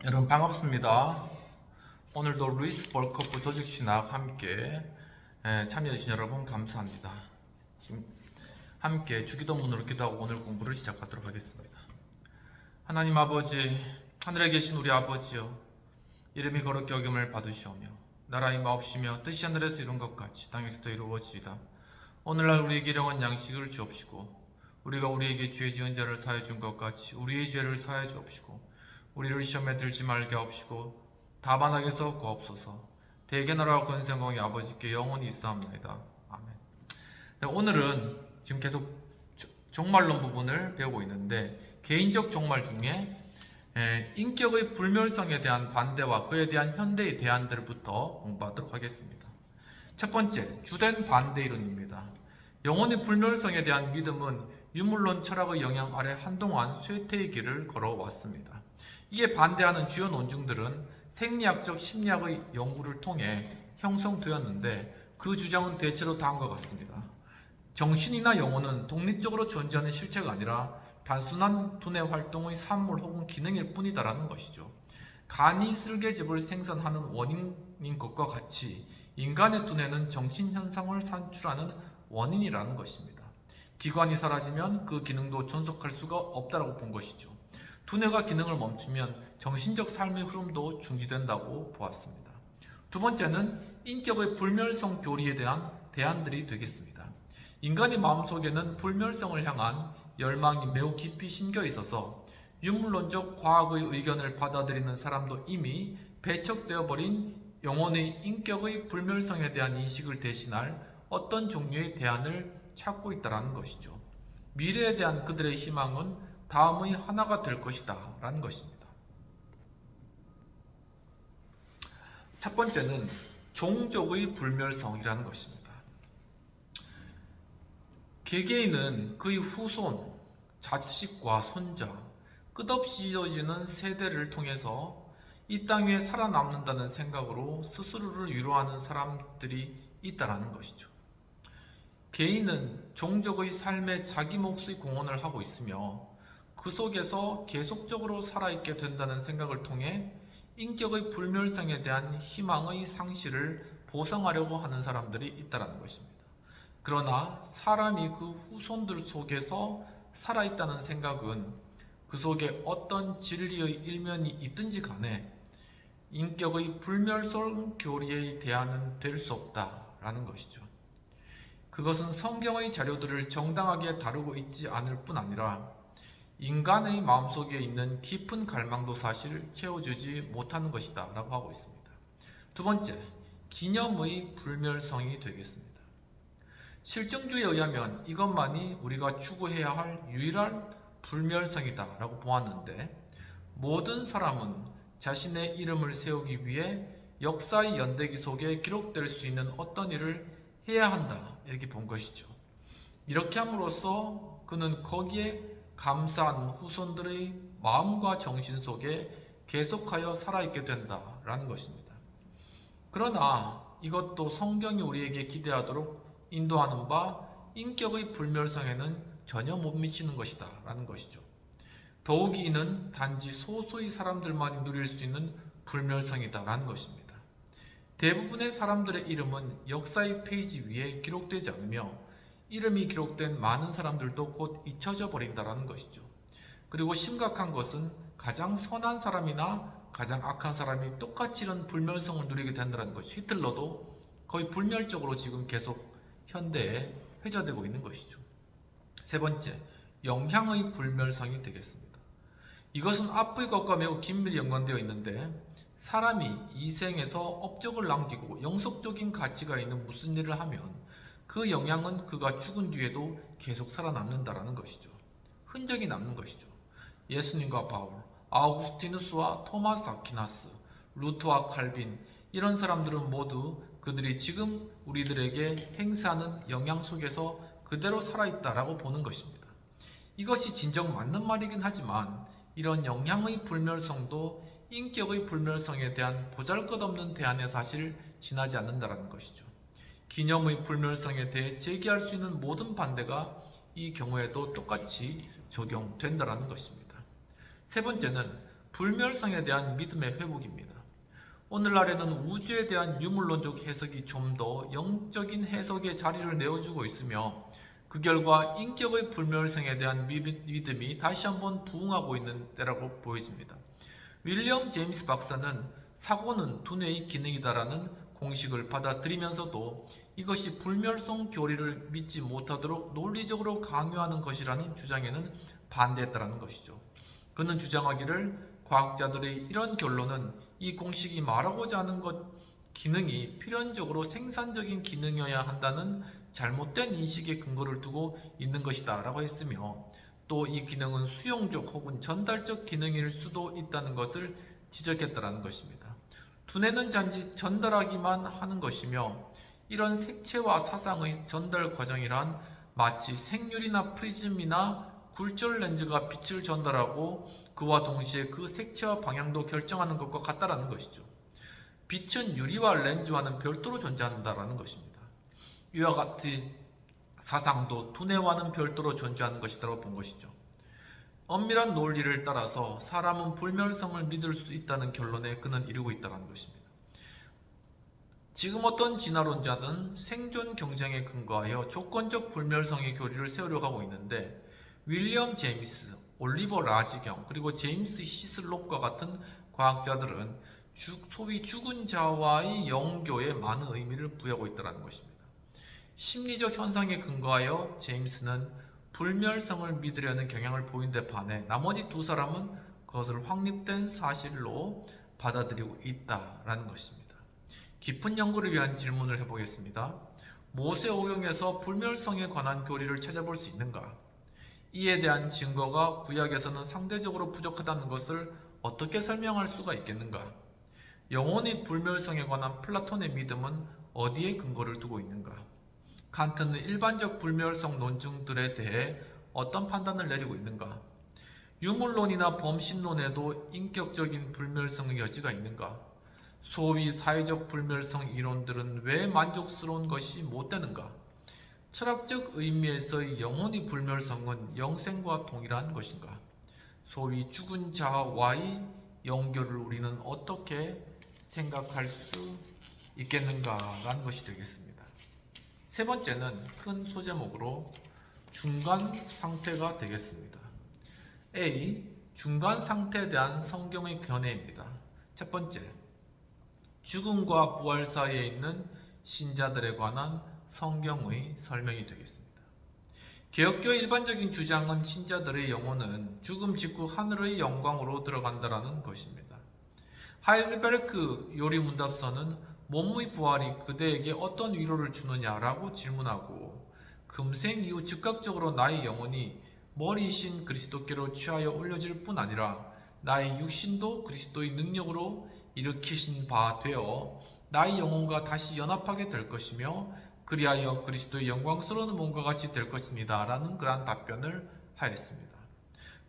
여러분 반갑습니다. 오늘도 루이스 벌커프 조직신학 함께 참여해주신 여러분 감사합니다. 지금 함께 주기도문으로 기도하고 오늘 공부를 시작하도록 하겠습니다. 하나님 아버지, 하늘에 계신 우리 아버지여, 이름이 거룩히 여김을 받으시오며 나라의 마옵시며 뜻이 하늘에서 이룬 것 같이 땅에서도 이루어지이다. 오늘날 우리에게 일용할 양식을 주옵시고 우리가 우리에게 죄 지은 자를 사하여 준 것 같이 우리의 죄를 사하여 주옵시고 우리를 시험에 들지 말게 하옵시고 다만 악에서 구하옵소서. 대개 나라와 권세공의 아버지께 영원히 있사옵나이다. 아멘. 네, 오늘은 지금 계속 종말론 부분을 배우고 있는데 개인적 종말 중에 인격의 불멸성에 대한 반대와 그에 대한 현대의 대안들부터 공부하도록 하겠습니다. 첫 번째, 주된 반대 이론입니다. 영혼의 불멸성에 대한 믿음은 유물론 철학의 영향 아래 한동안 쇠퇴의 길을 걸어왔습니다. 이에 반대하는 주요 논증들은 생리학적 심리학의 연구를 통해 형성되었는데 그 주장은 대체로 다음과 같습니다. 정신이나 영혼은 독립적으로 존재하는 실체가 아니라 단순한 두뇌 활동의 산물 혹은 기능일 뿐이다라는 것이죠. 간이 쓸개즙을 생산하는 원인인 것과 같이 인간의 두뇌는 정신현상을 산출하는 원인이라는 것입니다. 기관이 사라지면 그 기능도 존속할 수가 없다라고 본 것이죠. 두뇌가 기능을 멈추면 정신적 삶의 흐름도 중지된다고 보았습니다. 두 번째는 인격의 불멸성 교리에 대한 대안들이 되겠습니다. 인간의 마음속에는 불멸성을 향한 열망이 매우 깊이 심겨 있어서 유물론적 과학의 의견을 받아들이는 사람도 이미 배척되어 버린 영혼의 인격의 불멸성에 대한 인식을 대신할 어떤 종류의 대안을 찾고 있다는 것이죠. 미래에 대한 그들의 희망은 다음의 하나가 될 것이다 라는 것입니다. 첫 번째는 종족의 불멸성이라는 것입니다. 개개인은 그의 후손, 자식과 손자, 끝없이 이어지는 세대를 통해서 이 땅 위에 살아남는다는 생각으로 스스로를 위로하는 사람들이 있다는 것이죠. 개인은 종족의 삶에 자기 몫의 공헌을 하고 있으며 그 속에서 계속적으로 살아있게 된다는 생각을 통해 인격의 불멸성에 대한 희망의 상실을 보상하려고 하는 사람들이 있다는 것입니다. 그러나 사람이 그 후손들 속에서 살아있다는 생각은 그 속에 어떤 진리의 일면이 있든지 간에 인격의 불멸성 교리에 대안은 될 수 없다라는 것이죠. 그것은 성경의 자료들을 정당하게 다루고 있지 않을 뿐 아니라 인간의 마음속에 있는 깊은 갈망도 사실 채워주지 못하는 것이다 라고 하고 있습니다. 두 번째, 기념의 불멸성이 되겠습니다. 실증주의에 의하면 이것만이 우리가 추구해야 할 유일한 불멸성이다 라고 보았는데 모든 사람은 자신의 이름을 세우기 위해 역사의 연대기 속에 기록될 수 있는 어떤 일을 해야 한다 이렇게 본 것이죠. 이렇게 함으로써 그는 거기에 감사한 후손들의 마음과 정신 속에 계속하여 살아있게 된다라는 것입니다. 그러나 이것도 성경이 우리에게 기대하도록 인도하는 바 인격의 불멸성에는 전혀 못 미치는 것이다 라는 것이죠. 더욱이 이는 단지 소수의 사람들만이 누릴 수 있는 불멸성이다 라는 것입니다. 대부분의 사람들의 이름은 역사의 페이지 위에 기록되지 않으며 이름이 기록된 많은 사람들도 곧 잊혀져 버린다는 것이죠. 그리고 심각한 것은 가장 선한 사람이나 가장 악한 사람이 똑같이 이런 불멸성을 누리게 된다는 것이 히틀러도 거의 불멸적으로 지금 계속 현대에 회자되고 있는 것이죠. 세 번째, 영향의 불멸성이 되겠습니다. 이것은 앞의 것과 매우 긴밀히 연관되어 있는데 사람이 이 생에서 업적을 남기고 영속적인 가치가 있는 무슨 일을 하면 그 영향은 그가 죽은 뒤에도 계속 살아남는다라는 것이죠. 흔적이 남는 것이죠. 예수님과 바울, 아우구스티누스와 토마스 아퀴나스, 루터와 칼빈 이런 사람들은 모두 그들이 지금 우리들에게 행사하는 영향 속에서 그대로 살아있다라고 보는 것입니다. 이것이 진정 맞는 말이긴 하지만 이런 영향의 불멸성도 인격의 불멸성에 대한 보잘것없는 대안에 사실 지나지 않는다라는 것이죠. 기념의 불멸성에 대해 제기할 수 있는 모든 반대가 이 경우에도 똑같이 적용된다는 것입니다. 세 번째는 불멸성에 대한 믿음의 회복입니다. 오늘날에는 우주에 대한 유물론적 해석이 좀 더 영적인 해석의 자리를 내어주고 있으며 그 결과 인격의 불멸성에 대한 믿음이 다시 한번 부흥하고 있는 때라고 보여집니다. 윌리엄 제임스 박사는 사고는 두뇌의 기능이다라는 공식을 받아들이면서도 이것이 불멸성 교리를 믿지 못하도록 논리적으로 강요하는 것이라는 주장에는 반대했다는 것이죠. 그는 주장하기를 과학자들의 이런 결론은 이 공식이 말하고자 하는 것 기능이 필연적으로 생산적인 기능이어야 한다는 잘못된 인식의 근거를 두고 있는 것이다 라고 했으며 또 이 기능은 수용적 혹은 전달적 기능일 수도 있다는 것을 지적했다는 것입니다. 두뇌는 단지 전달하기만 하는 것이며 이런 색채와 사상의 전달 과정이란 마치 생률이나 프리즘이나 굴절 렌즈가 빛을 전달하고 그와 동시에 그 색채와 방향도 결정하는 것과 같다라는 것이죠. 빛은 유리와 렌즈와는 별도로 존재한다라는 것입니다. 이와 같이 사상도 두뇌와는 별도로 존재하는 것이라고 본 것이죠. 엄밀한 논리를 따라서 사람은 불멸성을 믿을 수 있다는 결론에 그는 이르고 있다는 것입니다. 지금 어떤 진화론자는 생존 경쟁에 근거하여 조건적 불멸성의 교리를 세우려고 하고 있는데 윌리엄 제임스, 올리버 라지경, 그리고 제임스 히슬롭과 같은 과학자들은 소위 죽은 자와의 영교에 많은 의미를 부여하고 있다는 것입니다. 심리적 현상에 근거하여 제임스는 불멸성을 믿으려는 경향을 보인 데 반해 나머지 두 사람은 그것을 확립된 사실로 받아들이고 있다라는 것입니다. 깊은 연구를 위한 질문을 해보겠습니다. 모세오경에서 불멸성에 관한 교리를 찾아볼 수 있는가? 이에 대한 증거가 구약에서는 상대적으로 부족하다는 것을 어떻게 설명할 수가 있겠는가? 영혼의 불멸성에 관한 플라톤의 믿음은 어디에 근거를 두고 있는가? 칸트는 일반적 불멸성 논증들에 대해 어떤 판단을 내리고 있는가? 유물론이나 범신론에도 인격적인 불멸성의 여지가 있는가? 소위 사회적 불멸성 이론들은 왜 만족스러운 것이 못 되는가? 철학적 의미에서의 영혼의 불멸성은 영생과 동일한 것인가? 소위 죽은 자와의 연결을 우리는 어떻게 생각할 수 있겠는가라는 것이 되겠습니다. 세 번째는 큰 소제목으로 중간 상태가 되겠습니다. A. 중간 상태에 대한 성경의 견해입니다. 첫 번째, 죽음과 부활 사이에 있는 신자들에 관한 성경의 설명이 되겠습니다. 개혁교의 일반적인 주장은 신자들의 영혼은 죽음 직후 하늘의 영광으로 들어간다라는 것입니다. 하이델베르크 요리문답서는 몸의 부활이 그대에게 어떤 위로를 주느냐라고 질문하고 금생 이후 즉각적으로 나의 영혼이 머리이신 그리스도께로 취하여 올려질 뿐 아니라 나의 육신도 그리스도의 능력으로 일으키신 바 되어 나의 영혼과 다시 연합하게 될 것이며 그리하여 그리스도의 영광스러운 몸과 같이 될 것입니다 라는 그러한 답변을 하였습니다.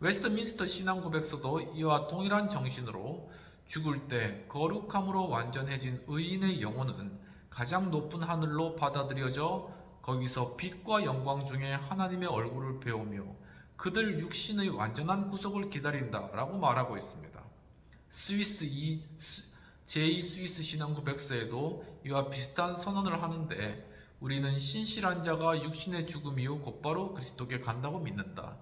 웨스트민스터 신앙고백서도 이와 동일한 정신으로 죽을 때 거룩함으로 완전해진 의인의 영혼은 가장 높은 하늘로 받아들여져 거기서 빛과 영광 중에 하나님의 얼굴을 배우며 그들 육신의 완전한 구속을 기다린다 라고 말하고 있습니다. 제2 스위스 신앙고백서에도 이와 비슷한 선언을 하는데 우리는 신실한 자가 육신의 죽음 이후 곧바로 그리스도께 간다고 믿는다.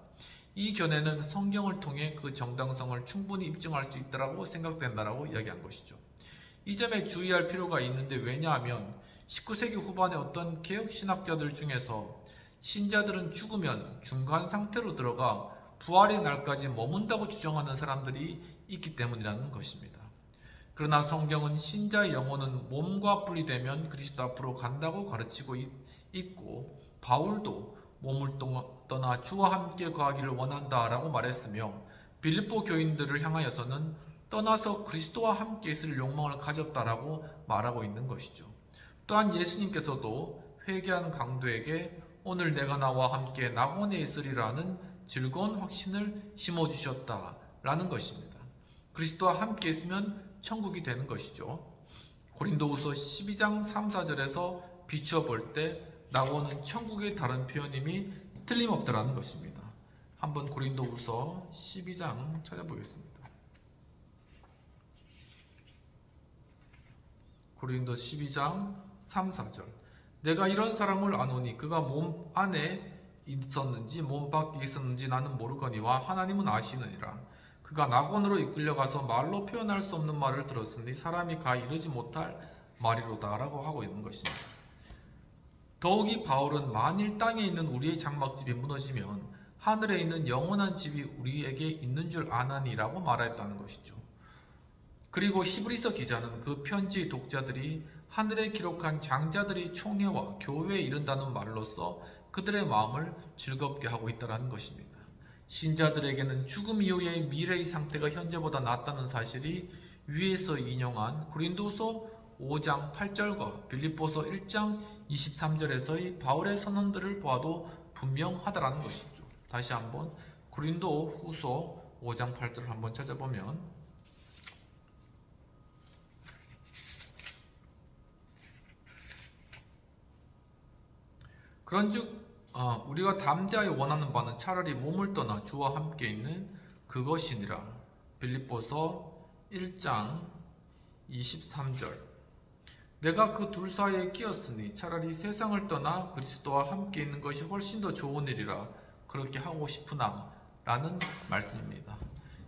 이 견해는 성경을 통해 그 정당성을 충분히 입증할 수 있다고 생각된다라고 이야기한 것이죠. 이 점에 주의할 필요가 있는데 왜냐하면 19세기 후반에 어떤 개혁 신학자들 중에서 신자들은 죽으면 중간 상태로 들어가 부활의 날까지 머문다고 주장하는 사람들이 있기 때문이라는 것입니다. 그러나 성경은 신자의 영혼은 몸과 분리되면 그리스도 앞으로 간다고 가르치고 있고 바울도 몸을 떠나 주와 함께 거하기를 원한다라고 말했으며 빌립보 교인들을 향하여서는 떠나서 그리스도와 함께 있을 욕망을 가졌다라고 말하고 있는 것이죠. 또한 예수님께서도 회개한 강도에게 오늘 내가 나와 함께 낙원에 있으리라는 즐거운 확신을 심어주셨다라는 것입니다. 그리스도와 함께 있으면 천국이 되는 것이죠. 고린도후서 12장 3, 4절에서 비추어 볼 때 낙원은 천국의 다른 표현임이 틀림없다라는 것입니다. 한번 고린도후서 12장 찾아보겠습니다. 고린도 12장 3, 4절. 내가 이런 사람을 아노니 그가 몸 안에 있었는지 몸 밖에 있었는지 나는 모르거니와 하나님은 아시느니라. 그가 낙원으로 이끌려가서 말로 표현할 수 없는 말을 들었으니 사람이 가 이르지 못할 말이로다 라고 하고 있는 것입니다. 더욱이 바울은 만일 땅에 있는 우리의 장막집이 무너지면 하늘에 있는 영원한 집이 우리에게 있는 줄 아나니라고 말했다는 것이죠. 그리고 히브리서 기자는 그 편지의 독자들이 하늘에 기록한 장자들의 총회와 교회에 이른다는 말로써 그들의 마음을 즐겁게 하고 있다는 것입니다. 신자들에게는 죽음 이후의 미래의 상태가 현재보다 낫다는 사실이 위에서 인용한 고린도서 5장 8절과 빌립보서 1장 23절에서의 바울의 선언들을 보아도 분명하다라는 것이죠. 다시 한번 고린도 후서 5장 8절을 한번 찾아보면 그런즉 우리가 담대하여 원하는 바는 차라리 몸을 떠나 주와 함께 있는 그것이니라. 빌립보서 1장 23절. 내가 그 둘 사이에 끼었으니 차라리 세상을 떠나 그리스도와 함께 있는 것이 훨씬 더 좋은 일이라 그렇게 하고 싶으나 라는 말씀입니다.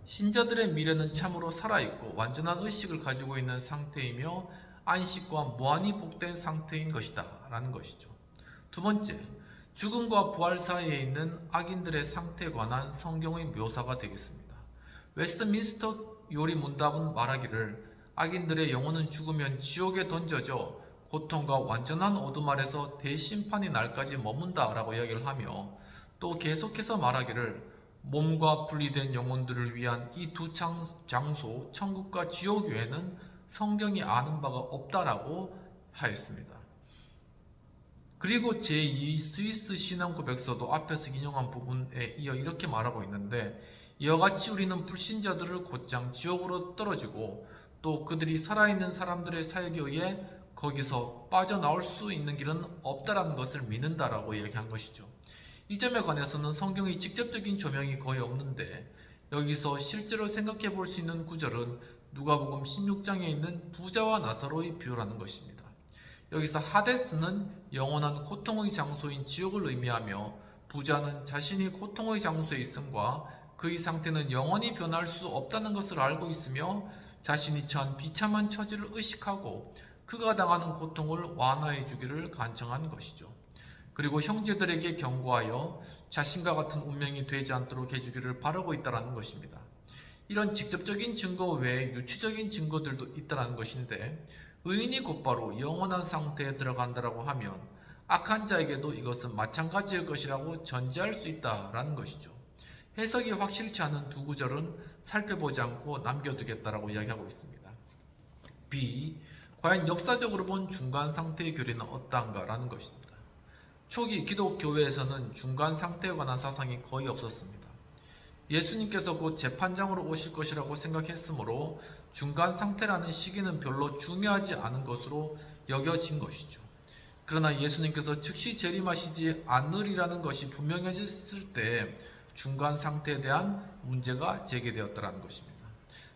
신자들의 미래는 참으로 살아있고 완전한 의식을 가지고 있는 상태이며 안식과 무한히 복된 상태인 것이다 라는 것이죠. 두 번째, 죽음과 부활 사이에 있는 악인들의 상태에 관한 성경의 묘사가 되겠습니다. 웨스트민스터 요리 문답은 말하기를 악인들의 영혼은 죽으면 지옥에 던져져 고통과 완전한 어둠 아래서 대심판이 날까지 머문다 라고 이야기를 하며 또 계속해서 말하기를 몸과 분리된 영혼들을 위한 이 두 장소 천국과 지옥 외에는 성경이 아는 바가 없다라고 하였습니다. 그리고 제2 스위스 신앙 고백서도 앞에서 인용한 부분에 이어 이렇게 말하고 있는데 이와 같이 우리는 불신자들을 곧장 지옥으로 떨어지고 또 그들이 살아있는 사람들의 사역에 의해 거기서 빠져나올 수 있는 길은 없다라는 것을 믿는다라고 얘기한 것이죠. 이 점에 관해서는 성경의 직접적인 조명이 거의 없는데 여기서 실제로 생각해 볼 수 있는 구절은 누가복음 16장에 있는 부자와 나사로의 비유라는 것입니다. 여기서 하데스는 영원한 고통의 장소인 지옥을 의미하며 부자는 자신이 고통의 장소에 있음과 그의 상태는 영원히 변할 수 없다는 것을 알고 있으며 자신이 처한 비참한 처지를 의식하고 그가 당하는 고통을 완화해 주기를 간청한 것이죠. 그리고 형제들에게 경고하여 자신과 같은 운명이 되지 않도록 해주기를 바라고 있다는 것입니다. 이런 직접적인 증거 외에 유추적인 증거들도 있다는 것인데 의인이 곧바로 영원한 상태에 들어간다고 하면 악한 자에게도 이것은 마찬가지일 것이라고 전제할 수 있다는 것이죠. 해석이 확실치 않은 두 구절은 살펴보지 않고 남겨두겠다라고 이야기하고 있습니다. B. 과연 역사적으로 본 중간 상태의 교리는 어떠한가라는 것입니다. 초기 기독교회에서는 중간 상태에 관한 사상이 거의 없었습니다. 예수님께서 곧 재판장으로 오실 것이라고 생각했으므로 중간 상태라는 시기는 별로 중요하지 않은 것으로 여겨진 것이죠. 그러나 예수님께서 즉시 재림하시지 않으리라는 것이 분명해졌을 때 중간 상태에 대한 문제가 제기되었다는 것입니다.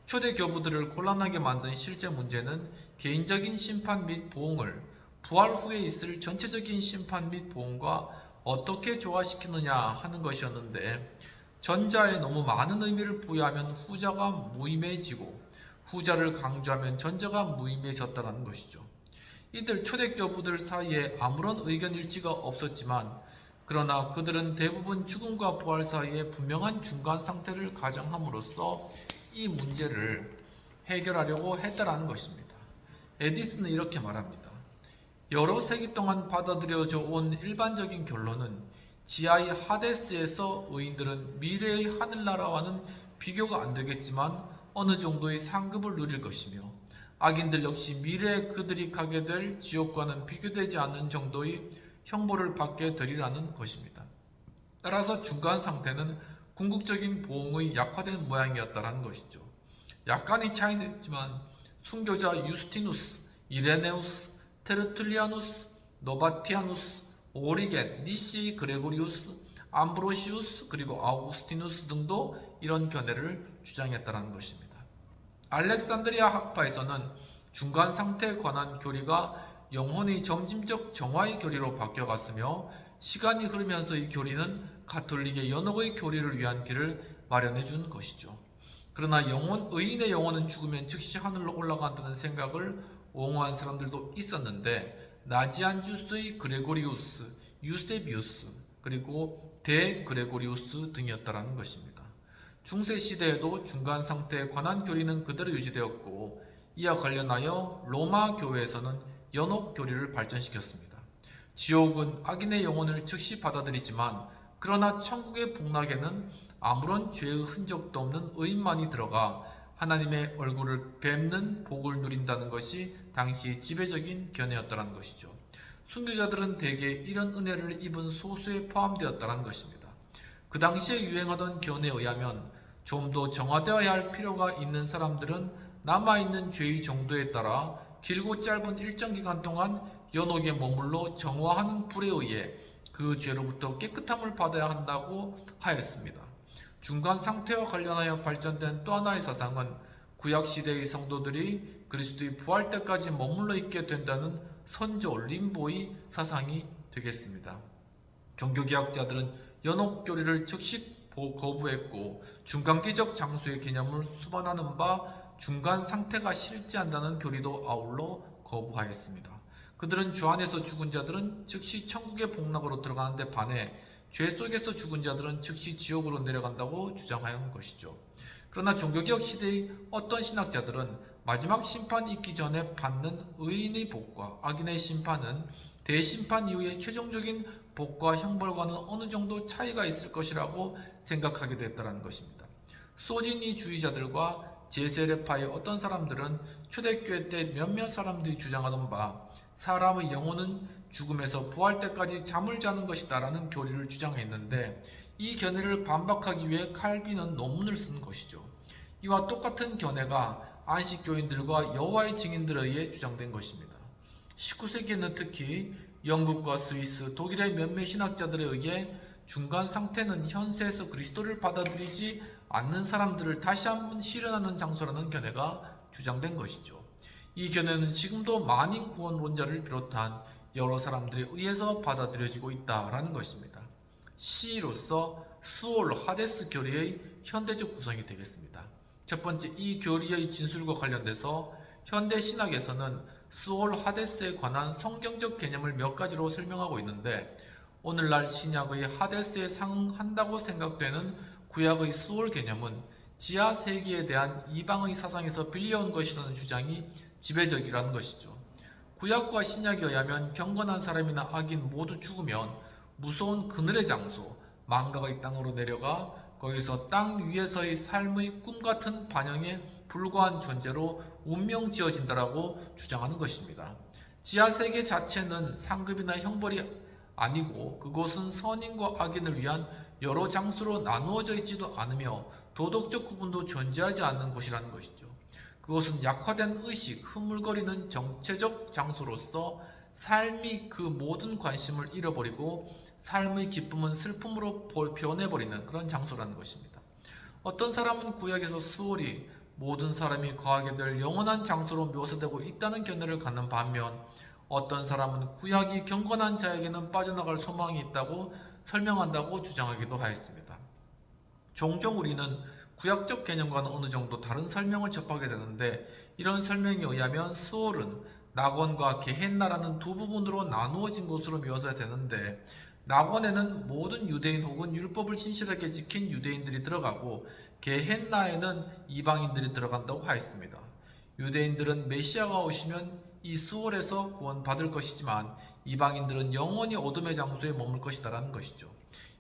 초대 교부들을 곤란하게 만든 실제 문제는 개인적인 심판 및 보응을 부활 후에 있을 전체적인 심판 및 보응과 어떻게 조화시키느냐 하는 것이었는데 전자에 너무 많은 의미를 부여하면 후자가 무의미해지고 후자를 강조하면 전자가 무의미해졌다는 것이죠. 이들 초대 교부들 사이에 아무런 의견 일치가 없었지만 그러나 그들은 대부분 죽음과 부활 사이에 분명한 중간 상태를 가정함으로써 이 문제를 해결하려고 했다라는 것입니다. 에디슨은 이렇게 말합니다. 여러 세기 동안 받아들여져 온 일반적인 결론은 지하의 하데스에서 의인들은 미래의 하늘나라와는 비교가 안 되겠지만 어느 정도의 상급을 누릴 것이며 악인들 역시 미래에 그들이 가게 될 지옥과는 비교되지 않는 정도의 형벌을 받게 되리라는 것입니다. 따라서 중간 상태는 궁극적인 보응의 약화된 모양이었다는 것이죠. 약간의 차이는 있지만 순교자 유스티누스, 이레네우스, 테르툴리아누스, 노바티아누스, 오리겐, 니시 그레고리우스, 암브로시우스 그리고 아우구스티누스 등도 이런 견해를 주장했다는 것입니다. 알렉산드리아 학파에서는 중간 상태에 관한 교리가 영혼의 점진적 정화의 교리로 바뀌어갔으며 시간이 흐르면서 이 교리는 가톨릭의 연옥의 교리를 위한 길을 마련해 준 것이죠. 그러나 의인의 영혼은 죽으면 즉시 하늘로 올라간다는 생각을 옹호한 사람들도 있었는데 나지안주스의 그레고리우스, 유세비우스, 그리고 대그레고리우스 등이었다라는 것입니다. 중세 시대에도 중간 상태에 관한 교리는 그대로 유지되었고 이와 관련하여 로마 교회에서는 연옥 교리를 발전시켰습니다. 지옥은 악인의 영혼을 즉시 받아들이지만 그러나 천국의 복락에는 아무런 죄의 흔적도 없는 의인만이 들어가 하나님의 얼굴을 뵙는 복을 누린다는 것이 당시 지배적인 견해였다는 것이죠. 순교자들은 대개 이런 은혜를 입은 소수에 포함되었다는 것입니다. 그 당시에 유행하던 견해에 의하면 좀 더 정화되어야 할 필요가 있는 사람들은 남아있는 죄의 정도에 따라 길고 짧은 일정 기간 동안 연옥에 머물러 정화하는 불에 의해 그 죄로부터 깨끗함을 받아야 한다고 하였습니다. 중간 상태와 관련하여 발전된 또 하나의 사상은 구약시대의 성도들이 그리스도의 부활 때까지 머물러 있게 된다는 선조 림보의 사상이 되겠습니다. 종교개혁자들은 연옥교리를 즉시 거부했고 중간기적 장소의 개념을 수반하는 바 중간 상태가 실지한다는 교리도 아울러 거부하였습니다. 그들은 주 안에서 죽은 자들은 즉시 천국의 복락으로 들어가는 데 반해 죄 속에서 죽은 자들은 즉시 지옥으로 내려간다고 주장하는 것이죠. 그러나 종교개혁 시대의 어떤 신학자들은 마지막 심판이 있기 전에 받는 의인의 복과 악인의 심판은 대심판 이후의 최종적인 복과 형벌과는 어느 정도 차이가 있을 것이라고 생각하기도 했다는 것입니다. 소진이주의자들과 제세례파의 어떤 사람들은 초대교회 때 몇몇 사람들이 주장하던 바 사람의 영혼은 죽음에서 부활 때까지 잠을 자는 것이다 라는 교리를 주장했는데 이 견해를 반박하기 위해 칼빈은 논문을 쓴 것이죠. 이와 똑같은 견해가 안식교인들과 여호와의 증인들에 의해 주장된 것입니다. 19세기에는 특히 영국과 스위스, 독일의 몇몇 신학자들에 의해 중간 상태는 현세에서 그리스도를 받아들이지 않는 사람들을 다시 한번 실현하는 장소라는 견해가 주장된 것이죠. 이 견해는 지금도 만인 구원론자를 비롯한 여러 사람들에 의해서 받아들여지고 있다라는 것입니다. C로서 수올 하데스 교리의 현대적 구성이 되겠습니다. 첫 번째, 이 교리의 진술과 관련돼서 현대 신학에서는 수올 하데스에 관한 성경적 개념을 몇 가지로 설명하고 있는데 오늘날 신약의 하데스에 상응한다고 생각되는 구약의 수올 개념은 지하 세계에 대한 이방의 사상에서 빌려온 것이라는 주장이 지배적이라는 것이죠. 구약과 신약에 의하면 경건한 사람이나 악인 모두 죽으면 무서운 그늘의 장소, 망각의 땅으로 내려가 거기서 땅 위에서의 삶의 꿈같은 반영에 불과한 존재로 운명 지어진다라고 주장하는 것입니다. 지하세계 자체는 상급이나 형벌이 아니고 그곳은 선인과 악인을 위한 여러 장소로 나누어져 있지도 않으며 도덕적 구분도 존재하지 않는 곳이라는 것이죠. 그것은 약화된 의식, 흐물거리는 정체적 장소로서 삶이 그 모든 관심을 잃어버리고 삶의 기쁨은 슬픔으로 변해버리는 그런 장소라는 것입니다. 어떤 사람은 구약에서 수월이 모든 사람이 거하게 될 영원한 장소로 묘사되고 있다는 견해를 갖는 반면 어떤 사람은 구약이 경건한 자에게는 빠져나갈 소망이 있다고 설명한다고 주장하기도 하였습니다. 종종 우리는 구약적 개념과는 어느 정도 다른 설명을 접하게 되는데 이런 설명에 의하면 수월은 낙원과 게헨나라는 두 부분으로 나누어진 것으로 묘사되는데 낙원에는 모든 유대인 혹은 율법을 신실하게 지킨 유대인들이 들어가고 게헨나에는 이방인들이 들어간다고 하였습니다. 유대인들은 메시아가 오시면 이 수월에서 구원받을 것이지만 이방인들은 영원히 어둠의 장소에 머물 것이다라는 것이죠.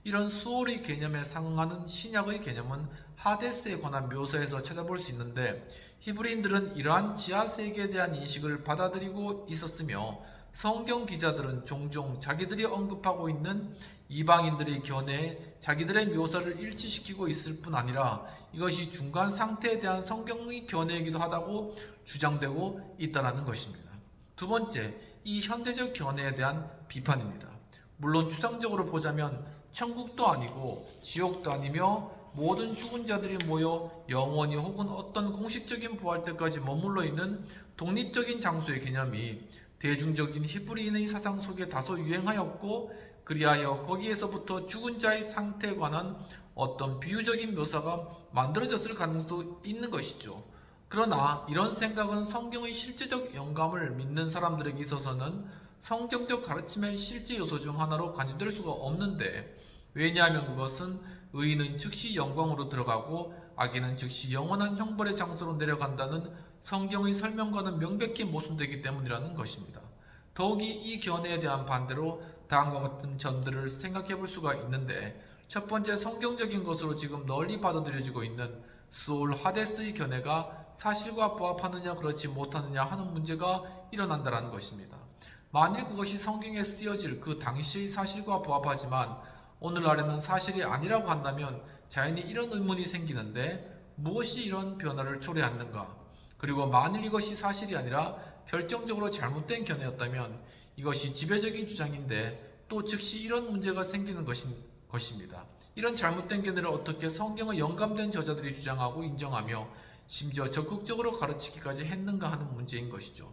이런 수월의 개념에 상응하는 신약의 개념은 하데스에 관한 묘사에서 찾아볼 수 있는데 히브리인들은 이러한 지하세계에 대한 인식을 받아들이고 있었으며 성경 기자들은 종종 자기들이 언급하고 있는 이방인들의 견해에 자기들의 묘사를 일치시키고 있을 뿐 아니라 이것이 중간 상태에 대한 성경의 견해이기도 하다고 주장되고 있다는 것입니다. 두 번째, 이 현대적 견해에 대한 비판입니다. 물론 추상적으로 보자면 천국도 아니고 지옥도 아니며 모든 죽은 자들이 모여 영원히 혹은 어떤 공식적인 부활 때까지 머물러 있는 독립적인 장소의 개념이 대중적인 히브리인의 사상 속에 다소 유행하였고, 그리하여 거기에서부터 죽은 자의 상태에 관한 어떤 비유적인 묘사가 만들어졌을 가능성도 있는 것이죠. 그러나 이런 생각은 성경의 실제적 영감을 믿는 사람들에게 있어서는 성경적 가르침의 실제 요소 중 하나로 간주될 수가 없는데, 왜냐하면 그것은 의인은 즉시 영광으로 들어가고 악인은 즉시 영원한 형벌의 장소로 내려간다는 성경의 설명과는 명백히 모순되기 때문이라는 것입니다. 더욱이 이 견해에 대한 반대로 다음과 같은 점들을 생각해 볼 수가 있는데, 첫 번째, 성경적인 것으로 지금 널리 받아들여지고 있는 수올 하데스의 견해가 사실과 부합하느냐 그렇지 못하느냐 하는 문제가 일어난다는 것입니다. 만일 그것이 성경에 쓰여질 그 당시의 사실과 부합하지만 오늘날에는 사실이 아니라고 한다면 자연히 이런 의문이 생기는데, 무엇이 이런 변화를 초래했는가? 그리고 만일 이것이 사실이 아니라 결정적으로 잘못된 견해였다면 이것이 지배적인 주장인데 또 즉시 이런 문제가 생기는 것입니다. 이런 잘못된 견해를 어떻게 성경의 영감된 저자들이 주장하고 인정하며 심지어 적극적으로 가르치기까지 했는가 하는 문제인 것이죠.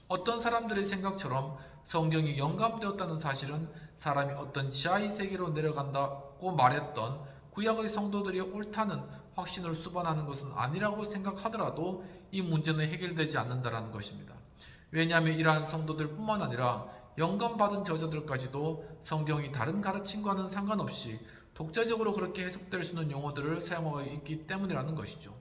어떤 사람들의 생각처럼 성경이 영감되었다는 사실은 사람이 어떤 지하의 세계로 내려간다고 말했던 구약의 성도들이 옳다는 확신을 수반하는 것은 아니라고 생각하더라도 이 문제는 해결되지 않는다는 것입니다. 왜냐하면 이러한 성도들뿐만 아니라 영감받은 저자들까지도 성경이 다른 가르침과는 상관없이 독자적으로 그렇게 해석될 수 있는 용어들을 사용하고 있기 때문이라는 것이죠.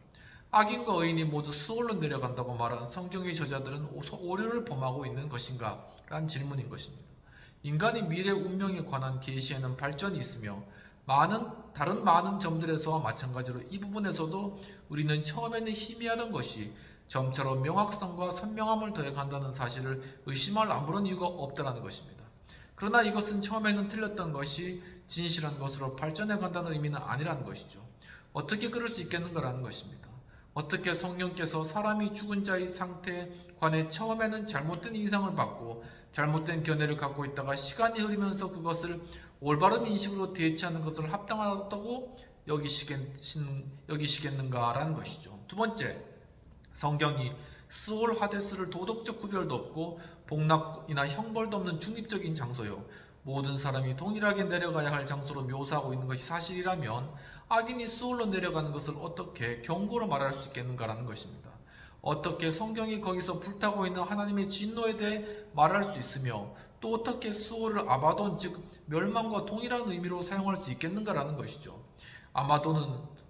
악인과 의인이 모두 수월로 내려간다고 말한 성경의 저자들은 오류를 범하고 있는 것인가? 라는 질문인 것입니다. 인간의 미래 운명에 관한 계시에는 발전이 있으며 다른 많은 점들에서와 마찬가지로 이 부분에서도 우리는 처음에는 희미하던 것이 점차로 명확성과 선명함을 더해간다는 사실을 의심할 아무런 이유가 없다는 것입니다. 그러나 이것은 처음에는 틀렸던 것이 진실한 것으로 발전해 간다는 의미는 아니라는 것이죠. 어떻게 그럴 수 있겠는가라는 것입니다. 어떻게 성령께서 사람이 죽은 자의 상태에 관해 처음에는 잘못된 인상을 받고 잘못된 견해를 갖고 있다가 시간이 흐르면서 그것을 올바른 인식으로 대체하는 것을 합당하다고 여기시겠는가라는 것이죠. 두 번째, 성경이 스올 하데스를 도덕적 구별도 없고 복락이나 형벌도 없는 중립적인 장소요, 모든 사람이 동일하게 내려가야 할 장소로 묘사하고 있는 것이 사실이라면 악인이 수올로 내려가는 것을 어떻게 경고로 말할 수 있겠는가라는 것입니다. 어떻게 성경이 거기서 불타고 있는 하나님의 진노에 대해 말할 수 있으며 또 어떻게 수올을 아마돈 즉 멸망과 동일한 의미로 사용할 수 있겠는가라는 것이죠. 아마돈은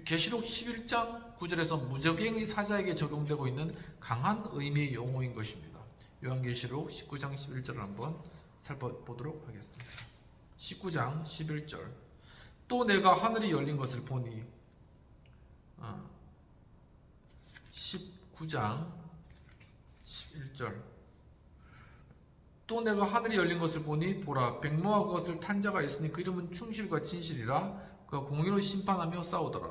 계시록 11장 9절에서 무적행의 사자에게 적용되고 있는 강한 의미의 용어인 것입니다. 요한계시록 19장 11절을 한번 살펴보도록 하겠습니다. 19장 11절, 또 내가 하늘이 열린 것을 보니 19장 11절, 또 내가 하늘이 열린 것을 보니 보라 백모와 그것을 탄 자가 있으니 그 이름은 충실과 진실이라 그가 공의로 심판하며 싸우더라.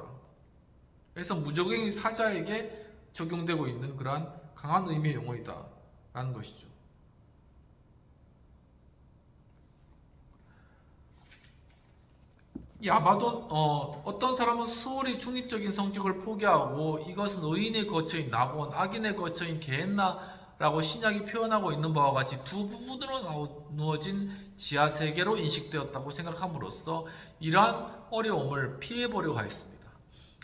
그래서 무적행의 사자에게 적용되고 있는 그러한 강한 의미의 용어이다 라는 것이죠. 이 아마돈 어떤 사람은 수월의 중립적인 성격을 포기하고 이것은 의인의 거처인 낙원, 악인의 거처인 게헨나라고 신약이 표현하고 있는 바와 같이 두 부분으로 나누어진 지하 세계로 인식되었다고 생각함으로써 이러한 어려움을 피해보려고 하였습니다.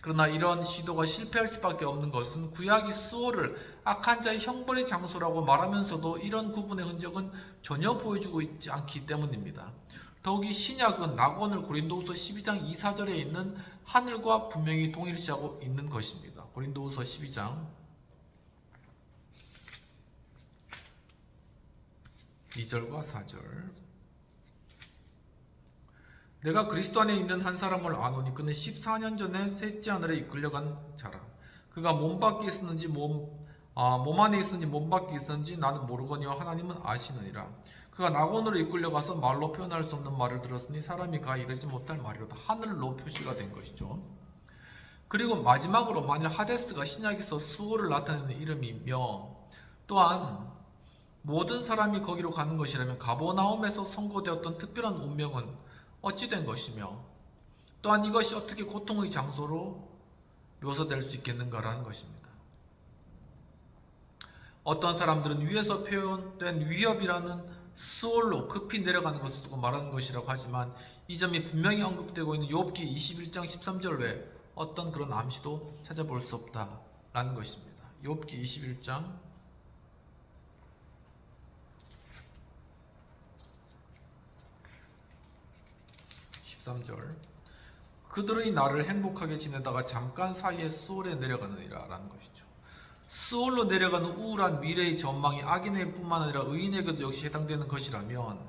그러나 이런 시도가 실패할 수밖에 없는 것은 구약이 수월을 악한 자의 형벌의 장소라고 말하면서도 이런 구분의 흔적은 전혀 보여주고 있지 않기 때문입니다. 더욱이 신약은 낙원을 고린도후서 12장 2,4절에 있는 하늘과 분명히 동일시하고 있는 것입니다. 고린도후서 12장 2절과 4절, 내가 그리스도 안에 있는 한 사람을 아노니 그는 14년 전에 셋째 하늘에 이끌려간 자라. 그가 몸 밖에 있었는지 몸 안에 있었는지 몸 밖에 있었는지 나는 모르거니와 하나님은 아시느니라. 그가 낙원으로 이끌려가서 말로 표현할 수 없는 말을 들었으니 사람이 가 이르지 못할 말이로다. 하늘로 표시가 된 것이죠. 그리고 마지막으로 만일 하데스가 신약에서 수호를 나타내는 이름이며 또한 모든 사람이 거기로 가는 것이라면 가버나움에서 선고되었던 특별한 운명은 어찌 된 것이며 또한 이것이 어떻게 고통의 장소로 묘사될 수 있겠는가라는 것입니다. 어떤 사람들은 위에서 표현된 위협이라는 수월로 급히 내려가는 것을 두고 말하는 것이라고 하지만 이 점이 분명히 언급되고 있는 욥기 21장 13절 외에 어떤 그런 암시도 찾아볼 수 없다라는 것입니다. 욥기 21장 13절 그들의 날을 행복하게 지내다가 잠깐 사이에 수월에 내려가느니라 라는 것이죠. 수월로 내려가는 우울한 미래의 전망이 악인에게 뿐만 아니라 의인에게도 역시 해당되는 것이라면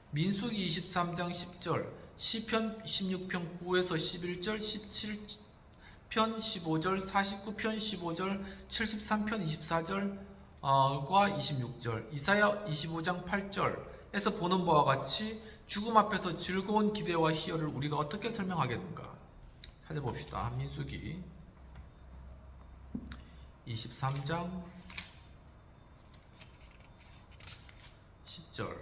민수기 23장 10절, 시편 16편 9에서 11절, 17편 15절, 49편 15절, 73편 24절과 26절, 이사야 25장 8절에서 보는 바와 같이 죽음 앞에서 즐거운 기대와 희열을 우리가 어떻게 설명하겠는가? 찾아봅시다. 민수기 23장 10절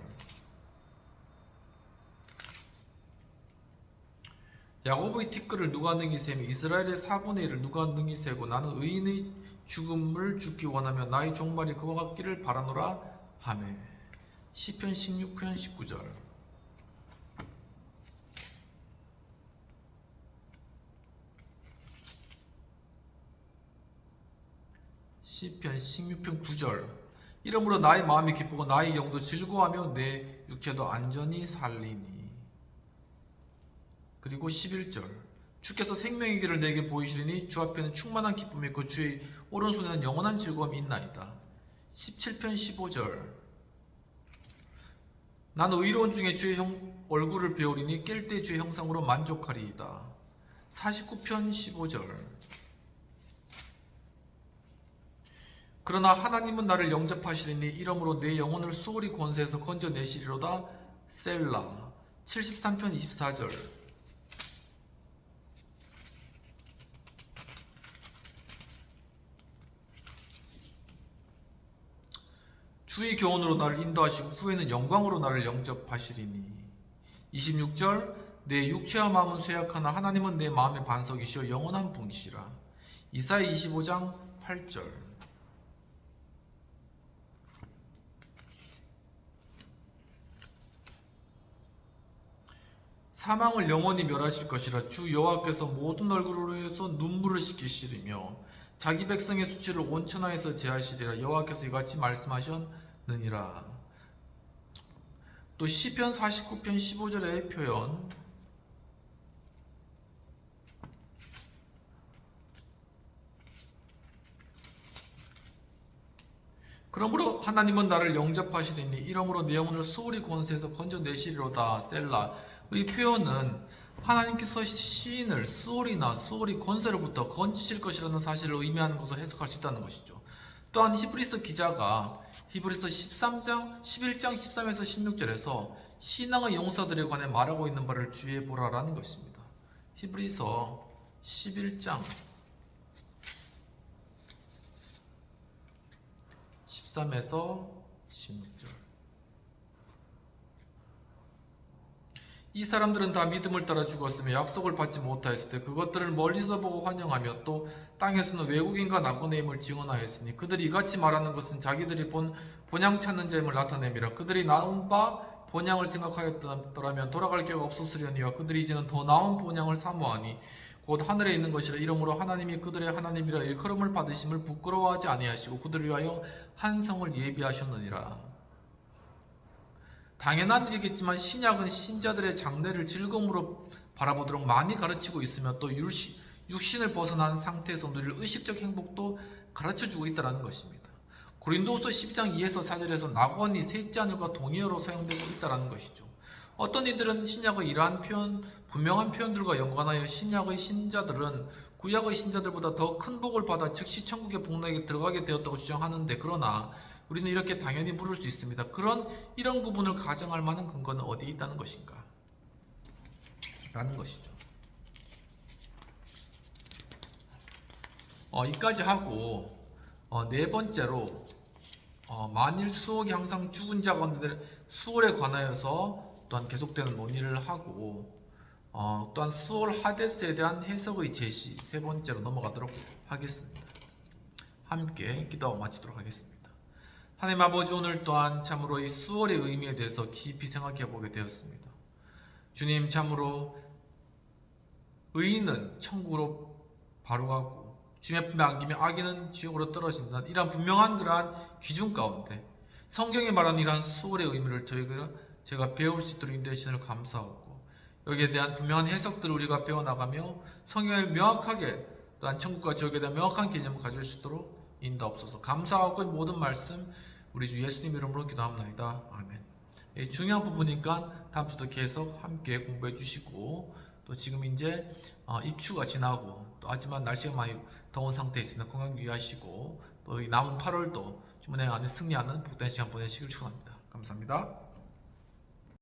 야곱의 티끌을 누가 능히 세며 이스라엘의 4분의 1을 누가 능히 세고 나는 의인의 죽음을 죽기 원하며 나의 종말이 그와 같기를 바라노라 하매 시편 16편 19절 시편 16편 9절 이러므로 나의 마음이 기쁘고 나의 영도 즐거워하며 내 육체도 안전히 살리니. 그리고 11절 주께서 생명의 길을 내게 보이시리니 주 앞에는 충만한 기쁨이 있고 주의 오른손에는 영원한 즐거움이 있나이다. 17편 15절 나는 의로운 중에 주의 얼굴을 배우리니 깰 때 주의 형상으로 만족하리이다. 49편 15절 그러나 하나님은 나를 영접하시리니 이러므로 내 영혼을 수월히 권세에서 건져내시리로다. 셀라. 73편 24절 주의 교훈으로 나를 인도하시고 후에는 영광으로 나를 영접하시리니. 26절 내 육체와 마음은 쇠약하나 하나님은 내 마음의 반석이시여 영원한 분이시라. 이사야 25장 8절 사망을 영원히 멸하실 것이라. 주 여호와께서 모든 얼굴로 해서 눈물을 씻기시리며 자기 백성의 수치를 온천하에서 제하시리라. 여호와께서 이같이 말씀하셨느니라. 또 시편 49편 15절의 표현 그러므로 하나님은 나를 영접하시리니 이러므로 내 영혼을 수월히 권세에서 건져내시리로다. 셀라. 이 표현은 하나님께서 시인을 수월이나 수월히 권세로부터 건지실 것이라는 사실을 의미하는 것을 해석할 수 있다는 것이죠. 또한 히브리서 기자가 히브리서 11장 13에서 16절에서 신앙의 용사들에 관해 말하고 있는 바를 주의해 보라라는 것입니다. 히브리서 11장 13에서 16절 이 사람들은 다 믿음을 따라 죽었으며 약속을 받지 못하였을 때 그것들을 멀리서 보고 환영하며 또 땅에서는 외국인과 나그네임을 증언하였으니 그들이 이같이 말하는 것은 자기들이 본 본향 찾는 자임을 나타냄이라. 그들이 나온 바 본향을 생각하였더라면 돌아갈 기회가 없었으려니와 그들이 이제는 더 나은 본향을 사모하니 곧 하늘에 있는 것이라. 이러므로 하나님이 그들의 하나님이라 일컬음을 받으심을 부끄러워하지 아니하시고 그들을 위하여 한 성을 예비하셨느니라. 당연한 일이겠지만 신약은 신자들의 장래를 즐거움으로 바라보도록 많이 가르치고 있으며 또 육신을 벗어난 상태에서 누릴 의식적 행복도 가르쳐주고 있다는 것입니다. 고린도후서 12장 2에서 4절에서 낙원이 셋째 하늘과 동의어로 사용되고 있다는 것이죠. 어떤 이들은 신약의 이러한 분명한 표현들과 연관하여 신약의 신자들은 구약의 신자들보다 더 큰 복을 받아 즉시 천국의 복락에 들어가게 되었다고 주장하는데 그러나 우리는 이렇게 당연히 물을 수 있습니다. 이런 구분을 가정할 만한 근거는 어디에 있다는 것인가? 라는 것이죠. 이까지 하고 네 번째로 만일 수옥이 항상 죽은 자 가운데 수월에 관하여서 또한 계속되는 논의를 하고 또한 수월 하데스에 대한 해석의 제시 세 번째로 넘어가도록 하겠습니다. 함께 기도하고 마치도록 하겠습니다. 하나님 아버지, 오늘 또한 참으로 이 수월의 의미에 대해서 깊이 생각해 보게 되었습니다. 주님, 참으로 의인은 천국으로 바로 가고 주님의 품에 안기면 악인은 지옥으로 떨어진다는 이러한 분명한 그러한 기준 가운데 성경이 말하는 이러한 수월의 의미를 제가 배울 수 있도록 인도해 주시는 감사하고, 여기에 대한 분명한 해석들을 우리가 배워나가며 성경을 명확하게, 또한 천국과 지옥에 대한 명확한 개념을 가질 수 있도록 인도하옵소서. 감사하고 모든 말씀 우리 주 예수님 이름으로 기도합니다. 아멘. 중요한 부분이니까 다음 주도 계속 함께 공부해 주시고, 또 지금 이제 입추가 지나고 또 하지만 날씨가 많이 더운 상태에 있으면 건강 유의하시고, 또 이 남은 8월도 주문행 안에 승리하는 복된 시간 보내시길 축원합니다. 감사합니다.